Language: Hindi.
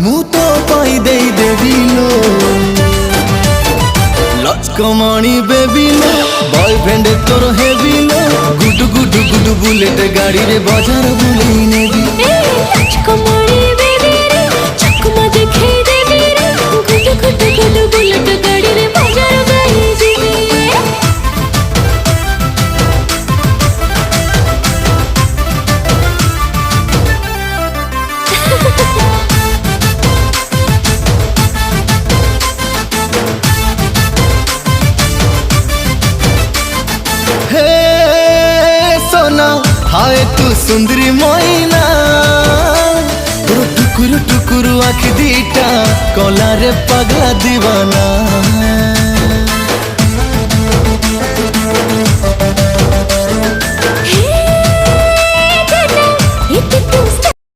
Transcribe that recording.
मु तो पाई दे देवी लो लचकमणी बेबी लो बॉयफ्रेंड तोर हेवी लो गुडु गुडु गुडु बुलेट गाड़ी रे बाजार बुलेई नेबी लचकमणी बेबी रे चकमा देखै देबी रे गुडु गुडु गुडु बुलेट गाड़ी रे बाजार बुलेई देबी हाय तू सुंदरी मोइना तोर टुकुरु टुकुरु आँख दीटा कला रे पगला दीवाना।